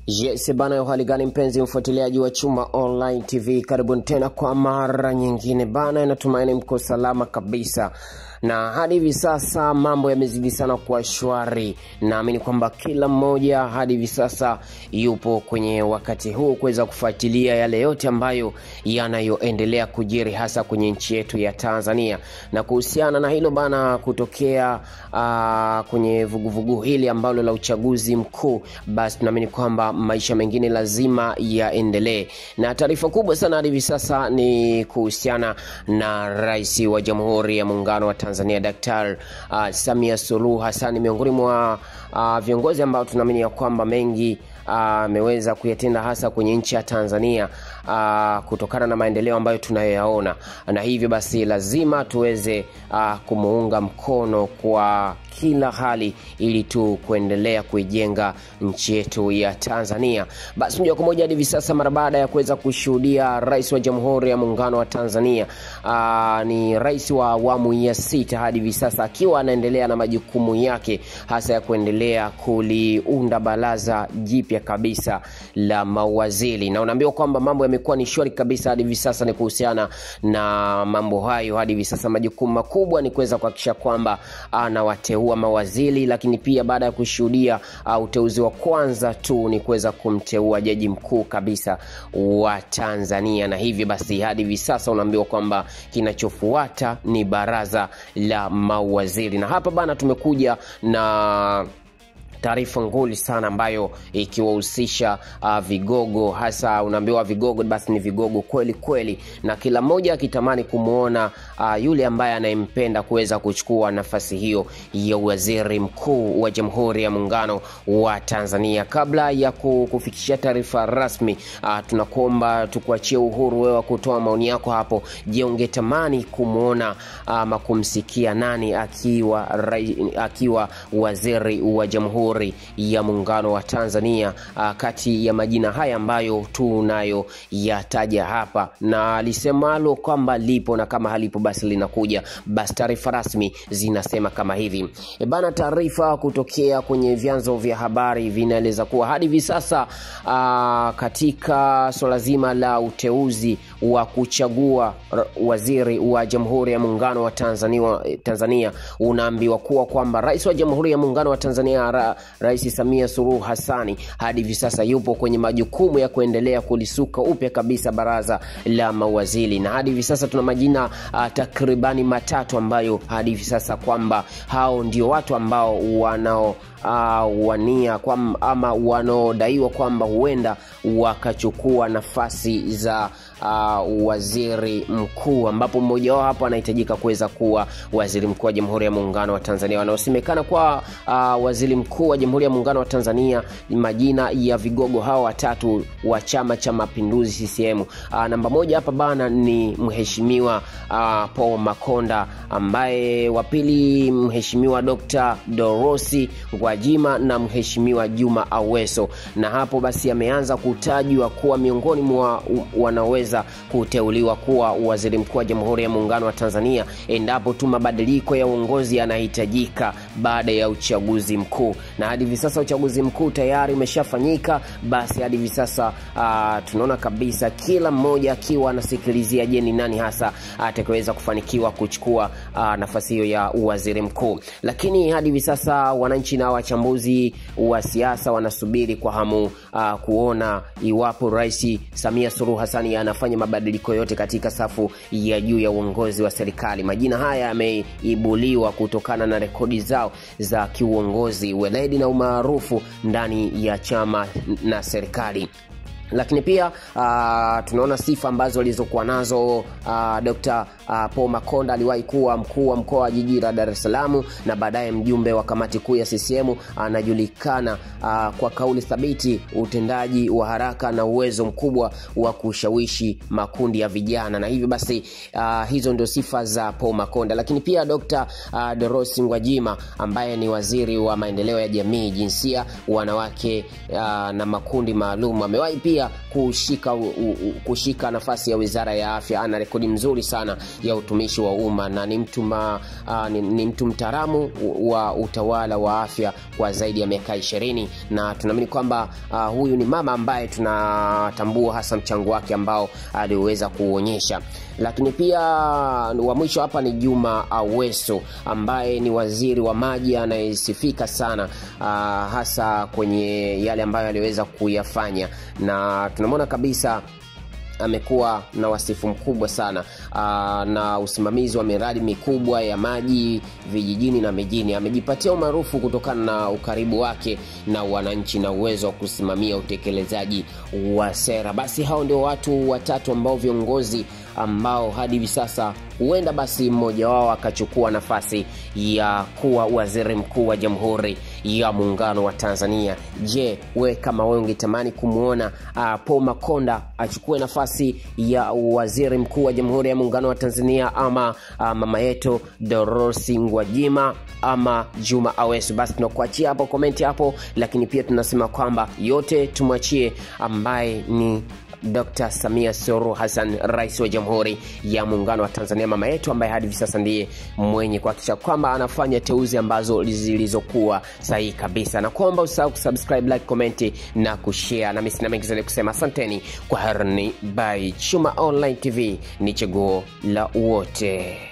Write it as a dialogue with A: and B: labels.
A: Yes bana, hali gani mpenzi mfuatiliaji wa Chuma Online TV, karibuni tena kwa mara nyingine bana, natumaini mko salama kabisa. Na hadi hivi sasa mambo yamezidi sana kwa shwari. Naamini kwamba kila mmoja hadi hivi sasa yupo kwenye wakati huu kuweza kufuatilia yale yote ambayo yanayoendelea kujiri hasa kwenye nchi yetu ya Tanzania. Na kuhusiana na hilo bana, kutokea kwenye vuguvugu hili ambalo la uchaguzi mkuu, basi tunaamini kwamba maisha mengine lazima yaendelee. Na taarifa kubwa sana hadi hivi sasa ni kuhusiana na Rais wa Jamhuri ya Muungano wa Tanzania Daktari Samia Suluhu Hassan, miongoni mwa viongozi ambao tunaamini kwamba mengi ameweza kuyatenda hasa kwenye nchi ya Tanzania kutokana na maendeleo ambayo tunayoyaona. Na hivyo basi lazima tuweze kumuunga mkono kwa kila hali ili tu kuendelea kuijenga nchi yetu ya Tanzania. Basi moja kwa moja hivi sasa, mara baada ya kuweza kushuhudia Rais wa Jamhuri ya Muungano wa Tanzania, ni rais wa awamu ya 6 hadi hivi sasa akiwa anaendelea na majukumu yake hasa ya kuendelea kuliunda baraza jipya kabisa la mawaziri. Na unaambiwa kwamba mambo yamekuwa ni shwari kabisa hadi hivi sasa. Ni kuhusiana na mambo hayo, hadi hivi sasa majukumu makubwa ni kuweza kuhakikisha kwamba anawateua mawaziri, lakini pia baada ya kushuhudia uteuzi wa kwanza tu ni kuweza kumteua jaji mkuu kabisa wa Tanzania. Na hivi basi hadi hivi sasa unaambiwa kwamba kinachofuata ni baraza la mawaziri. Na hapa bana tumekuja na taarifa nguli sana ambayo ikiwahusisha vigogo, hasa unaambiwa vigogo basi ni vigogo kweli kweli, na kila mmoja akitamani kumuona yule ambaye anayempenda kuweza kuchukua nafasi hiyo ya waziri mkuu wa Jamhuri ya Muungano wa Tanzania. Kabla ya kufikisha taarifa rasmi, tunakuomba tukuachie uhuru wewe kutoa maoni yako hapo. Je, ungetamani kumuona ama kumsikia nani akiwa waziri wa Jamhuri ya Muungano wa Tanzania kati ya majina haya ambayo tunayo yataja hapa? Na alisemalo kwamba lipo na kama halipo basi linakuja. Basi taarifa rasmi zinasema kama hivi. Bana, taarifa kutokea kwenye vyanzo vya habari vinaeleza kuwa hadi hivi sasa katika swala zima la uteuzi wa kuchagua waziri wa Jamhuri ya Muungano wa Tanzania unaambiwa kuwa kwamba Rais wa Jamhuri ya Muungano wa Tanzania Rais Samia Suluhu Hassan hadi hivi sasa yupo kwenye majukumu ya kuendelea kulisuka upya kabisa baraza la mawaziri. Na hadi hivi sasa tuna majina takribani matatu ambayo hadi hivi sasa kwamba hao ndio watu ambao wania ama wanaodaiwa kwamba huenda wakachukua nafasi za waziri mkuu, ambapo mmoja wao hapo anahitajika kuweza kuwa waziri mkuu wa Jamhuri ya Muungano wa Tanzania. Wanaosemekana kwa waziri mkuu wa Jamhuri ya Muungano wa Tanzania majina ya vigogo hao watatu wa Chama cha Mapinduzi CCM. Namba moja hapa bana ni mheshimiwa Paul Makonda, ambaye wa pili mheshimiwa Dr. Dorothy Gwajima na mheshimiwa Juma Aweso. Na hapo basi ameanza kutajwa kuwa miongoni mwa wanaweza kuteuliwa kuwa waziri mkuu wa Jamhuri ya Muungano wa Tanzania endapo tu mabadiliko ya uongozi yanahitajika baada ya uchaguzi mkuu. Na hadi hivi sasa uchaguzi mkuu tayari umeshafanyika. Basi hadi hivi sasa tunaona kabisa kila mmoja akiwa anasikilizia je ni nani hasa atakayeweza kufanikiwa kuchukua nafasi hiyo ya waziri mkuu. Lakini hadi hivi sasa wananchi na wachambuzi wa siasa wanasubiri kwa hamu kuona iwapo Rais Samia Suluhu Hassan anafanya mabadiliko yote katika safu ya juu ya uongozi wa serikali. Majina haya yameibuliwa kutokana na rekodi zao za kiuongozi, weledi na umaarufu ndani ya chama na serikali. Lakini pia tunaona sifa ambazo alizokuwa nazo Dr. Paul Makonda. Aliwahi kuwa mkuu wa mkoa wa jiji la Dar es Salaam na baadaye mjumbe wa kamati kuu ya CCM. Anajulikana kwa kauli thabiti, utendaji wa haraka na uwezo mkubwa wa kushawishi makundi ya vijana. Na hivyo basi hizo ndio sifa za Paul Makonda. Lakini pia Dr. Dorothy Gwajima ambaye ni waziri wa maendeleo ya jamii, jinsia, wanawake na makundi maalum, amewahi pia pia kushika nafasi ya Wizara ya Afya. Ana rekodi mzuri sana ya utumishi wa umma na ni mtu mtaalamu wa utawala wa afya kwa zaidi ya miaka 20, na tunaamini kwamba huyu ni mama ambaye tunatambua hasa mchango wake ambao aliweza kuonyesha. Lakini pia wa mwisho hapa ni Juma Aweso ambaye ni waziri wa maji anayesifika sana hasa kwenye yale ambayo aliweza kuyafanya, na tunamwona kabisa amekuwa na wasifu mkubwa sana na usimamizi wa miradi mikubwa ya maji vijijini na mijini. Amejipatia umaarufu kutokana na ukaribu wake na wananchi na uwezo wa kusimamia utekelezaji wa sera. Basi hao ndio watu watatu ambao viongozi ambao hadi hivi sasa huenda basi mmoja wao akachukua nafasi ya kuwa waziri mkuu wa Jamhuri ya Muungano wa Tanzania. Je, wewe kama wewe ungetamani kumuona Paul Makonda achukue nafasi ya waziri mkuu wa Jamhuri ya Muungano wa Tanzania, ama mama yetu Dorothy Gwajima, ama Juma Aweso? Basi tunakuachia hapo comment hapo, lakini pia tunasema kwamba yote tumwachie ambaye ni Dr. Samia Suluhu Hassan, rais wa Jamhuri ya Muungano wa Tanzania, mama yetu ambaye hadi sasa ndiye mwenye kuhakikisha kwamba anafanya teuzi ambazo zilizokuwa sahihi kabisa. Na kuomba usahau kusubscribe, like, comment na kushare. Na mimi sina mengi zaidi kusema. Asanteni kwa harni. Bye. Chuma Online TV ni chaguo la wote.